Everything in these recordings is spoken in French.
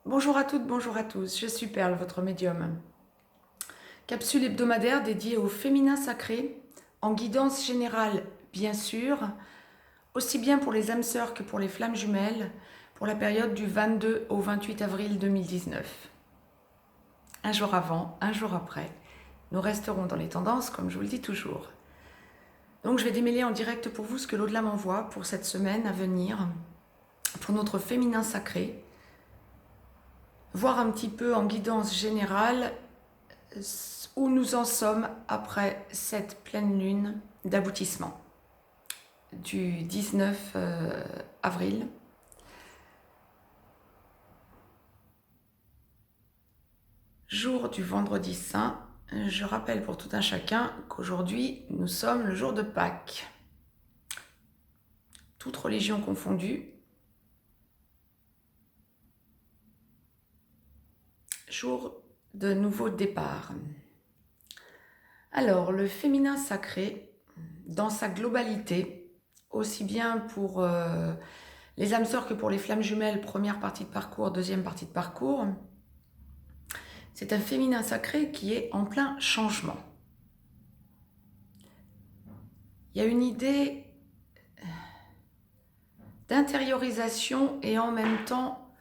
Bonjour à toutes, bonjour à tous, je suis Perle, votre médium. Capsule hebdomadaire dédiée au féminin sacré, en guidance générale bien sûr, aussi bien pour les âmes sœurs que pour les flammes jumelles, pour la période du 22 au 28 avril 2019. Un jour avant, un jour après, nous resterons dans les tendances comme je vous le dis toujours. Donc je vais démêler en direct pour vous ce que l'au-delà m'envoie pour cette semaine à venir, pour notre féminin sacré, voir un petit peu en guidance générale où nous en sommes après cette pleine lune d'aboutissement du 19 avril. Jour du vendredi saint. Je rappelle pour tout un chacun qu'aujourd'hui nous sommes le jour de Pâques. Toutes religions confondues. Jour de nouveau départ. Alors, le féminin sacré, dans sa globalité, aussi bien pour les âmes sœurs que pour les flammes jumelles, première partie de parcours, deuxième partie de parcours, c'est un féminin sacré qui est en plein changement. Il y a une idée d'intériorisation et en même temps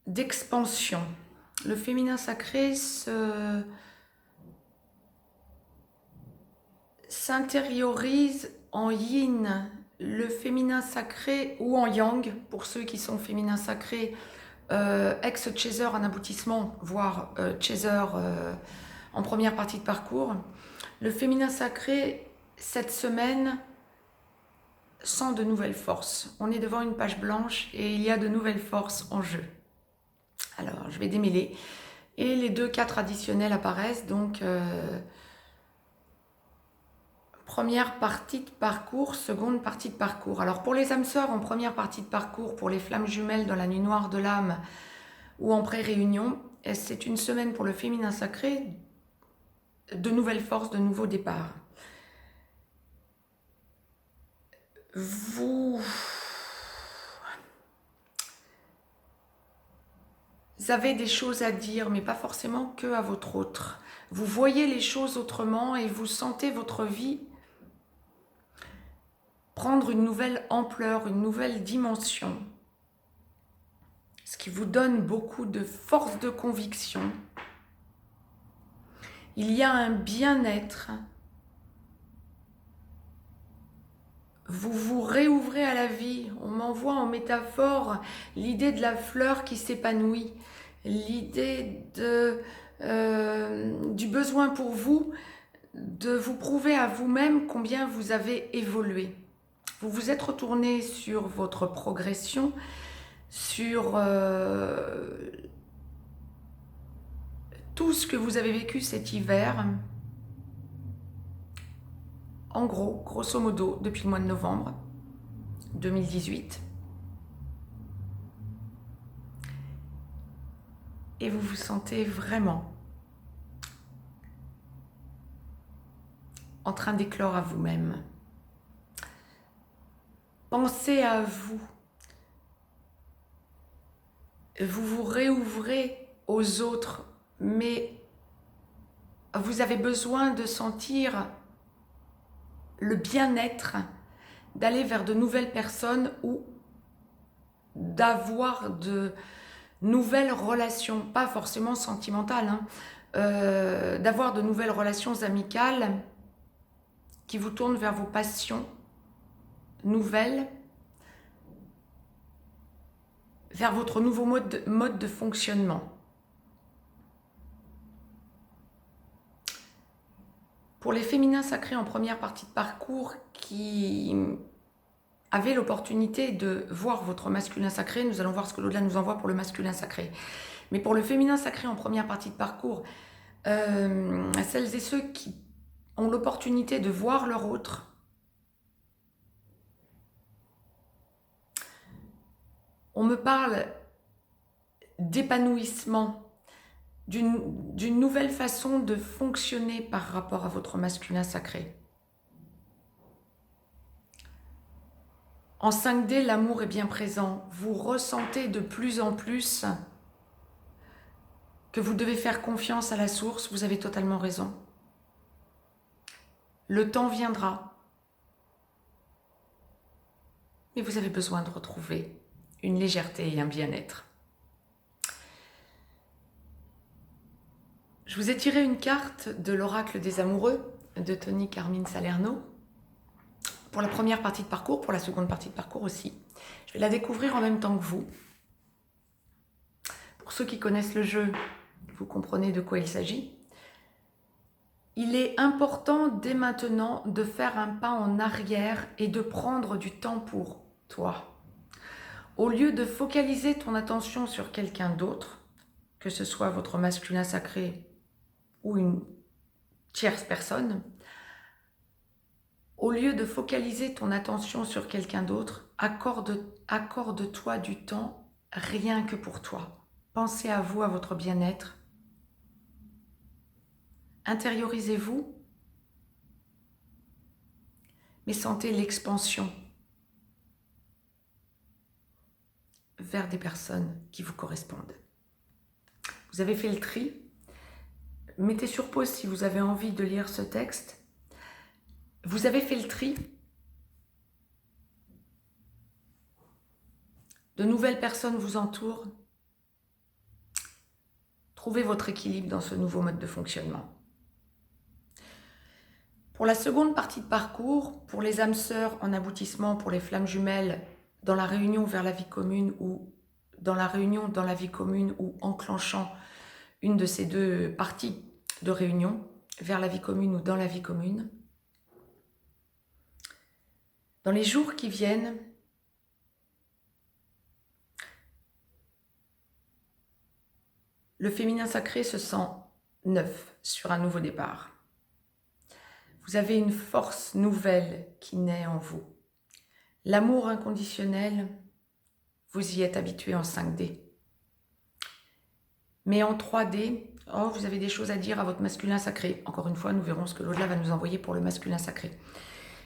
d'expansion. Le féminin sacré s'intériorise en yin, le féminin sacré, ou en yang, pour ceux qui sont féminins sacrés, ex-chaser en aboutissement, voire chaser en première partie de parcours. Le féminin sacré, cette semaine, sent de nouvelles forces. On est devant une page blanche et il y a de nouvelles forces en jeu. Alors, je vais démêler. Et les deux cas traditionnels apparaissent, donc première partie de parcours, seconde partie de parcours. Alors pour les âmes sœurs en première partie de parcours, pour les flammes jumelles dans la nuit noire de l'âme ou en pré-réunion, c'est une semaine pour le féminin sacré, de nouvelles forces, de nouveaux départs. Vous avez des choses à dire, mais pas forcément que à votre autre. Vous voyez les choses autrement et vous sentez votre vie prendre une nouvelle ampleur, une nouvelle dimension. Ce qui vous donne beaucoup de force de conviction. Il y a un bien-être. Vous vous réouvrez à la vie. On m'envoie en métaphore l'idée de la fleur qui s'épanouit, l'idée du besoin pour vous de vous prouver à vous-même combien vous avez évolué. Vous vous êtes retourné sur votre progression, sur tout ce que vous avez vécu cet hiver, en gros, grosso modo, depuis le mois de novembre 2018. Et vous vous sentez vraiment en train d'éclore à vous-même. Pensez à vous. Vous vous réouvrez aux autres, mais vous avez besoin de sentir le bien-être, d'aller vers de nouvelles personnes ou d'avoir de nouvelles relations, pas forcément sentimentales, d'avoir de nouvelles relations amicales qui vous tournent vers vos passions nouvelles, vers votre nouveau mode de fonctionnement. Pour les féminins sacrés en première partie de parcours qui avaient l'opportunité de voir votre masculin sacré, nous allons voir ce que l'au-delà nous envoie pour le masculin sacré. Mais pour le féminin sacré en première partie de parcours, celles et ceux qui ont l'opportunité de voir leur autre, on me parle d'épanouissement, d'une nouvelle façon de fonctionner par rapport à votre masculin sacré. En 5D, l'amour est bien présent. Vous ressentez de plus en plus que vous devez faire confiance à la source. Vous avez totalement raison. Le temps viendra. Mais vous avez besoin de retrouver une légèreté et un bien-être. Je vous ai tiré une carte de l'oracle des amoureux de Tony Carmine Salerno pour la première partie de parcours, pour la seconde partie de parcours aussi. Je vais la découvrir en même temps que vous. Pour ceux qui connaissent le jeu, vous comprenez de quoi il s'agit. Il est important dès maintenant de faire un pas en arrière et de prendre du temps pour toi. Au lieu de focaliser ton attention sur quelqu'un d'autre, que ce soit votre masculin sacré ou une tierce personne, au lieu de focaliser ton attention sur quelqu'un d'autre, accorde-toi du temps rien que pour toi. Pensez à vous, à votre bien-être. Intériorisez-vous, mais sentez l'expansion vers des personnes qui vous correspondent. Vous avez fait le tri. Mettez sur pause si vous avez envie de lire ce texte. Vous avez fait le tri. De nouvelles personnes vous entourent. Trouvez votre équilibre dans ce nouveau mode de fonctionnement. Pour la seconde partie de parcours, pour les âmes sœurs en aboutissement, pour les flammes jumelles, dans la réunion vers la vie commune ou dans la réunion dans la vie commune ou enclenchant une de ces deux parties de réunion, vers la vie commune ou dans la vie commune, dans les jours qui viennent, le féminin sacré se sent neuf sur un nouveau départ. Vous avez une force nouvelle qui naît en vous. L'amour inconditionnel, vous y êtes habitué en 5D. Mais en 3D, vous avez des choses à dire à votre masculin sacré. Encore une fois, nous verrons ce que l'au-delà va nous envoyer pour le masculin sacré.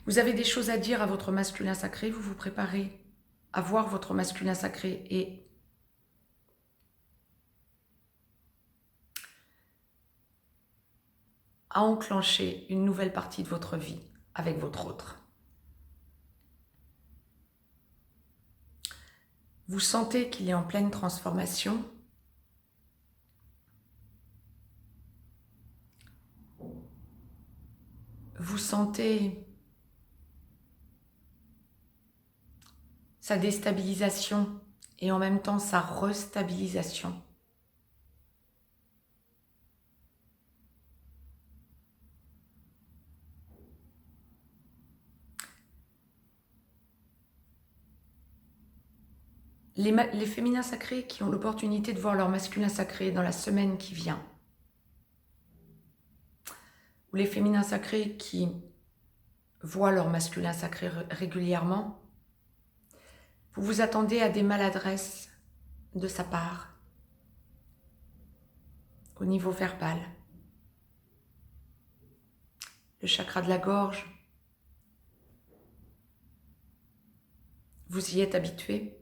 Vous avez des choses à dire à votre masculin sacré, vous vous préparez à voir votre masculin sacré et à enclencher une nouvelle partie de votre vie avec votre autre. Vous sentez qu'il est en pleine transformation. Vous sentez sa déstabilisation et en même temps sa restabilisation. Les féminins sacrés qui ont l'opportunité de voir leur masculin sacré dans la semaine qui vient, ou les féminins sacrés qui voient leur masculin sacré régulièrement, vous vous attendez à des maladresses de sa part, au niveau verbal. Le chakra de la gorge, vous y êtes habitué,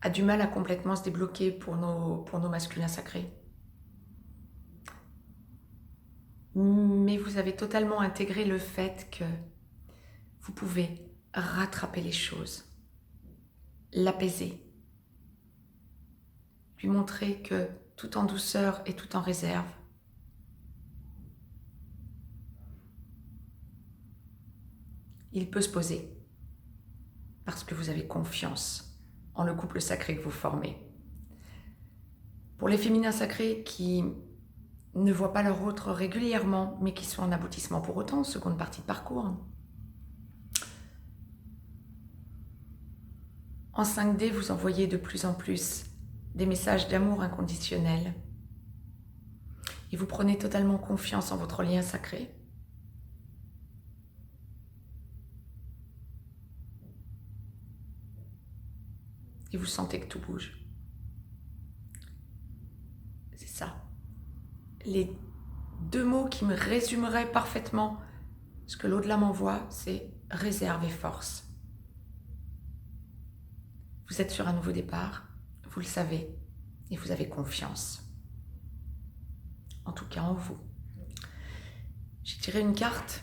a du mal à complètement se débloquer pour nos masculins sacrés. Mais vous avez totalement intégré le fait que vous pouvez rattraper les choses, l'apaiser, lui montrer que tout en douceur et tout en réserve, il peut se poser parce que vous avez confiance en le couple sacré que vous formez. Pour les féminins sacrés qui ne voient pas leur autre régulièrement, mais qui sont en aboutissement pour autant, seconde partie de parcours, en 5D, vous envoyez de plus en plus des messages d'amour inconditionnel et vous prenez totalement confiance en votre lien sacré. Et vous sentez que tout bouge. C'est ça. Les deux mots qui me résumeraient parfaitement ce que l'au-delà m'envoie, c'est réserve et force. Vous êtes sur un nouveau départ, vous le savez, et vous avez confiance. En tout cas en vous. J'ai tiré une carte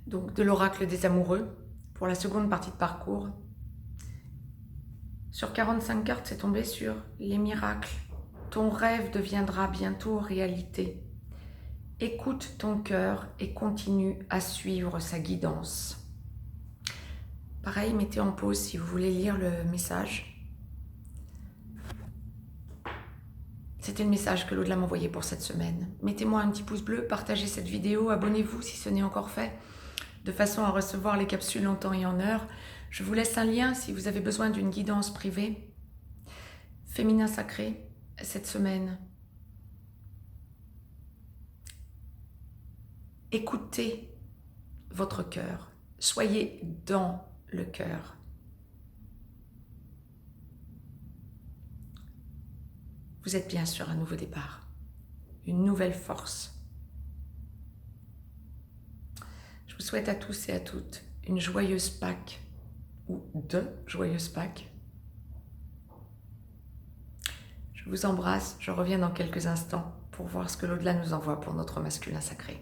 donc de l'oracle des amoureux pour la seconde partie de parcours. Sur 45 cartes, c'est tombé sur les miracles. Ton rêve deviendra bientôt réalité. Écoute ton cœur et continue à suivre sa guidance. Pareil, mettez en pause si vous voulez lire le message. C'était le message que l'au-delà m'envoyait pour cette semaine. Mettez-moi un petit pouce bleu, partagez cette vidéo, abonnez-vous si ce n'est encore fait, de façon à recevoir les capsules en temps et en heure. Je vous laisse un lien si vous avez besoin d'une guidance privée. Féminin sacré, cette semaine. Écoutez votre cœur. Soyez dans le cœur. Vous êtes bien sur un nouveau départ, une nouvelle force. Je vous souhaite à tous et à toutes une joyeuse Pâques, ou de joyeuses Pâques. Je vous embrasse, je reviens dans quelques instants pour voir ce que l'au-delà nous envoie pour notre masculin sacré.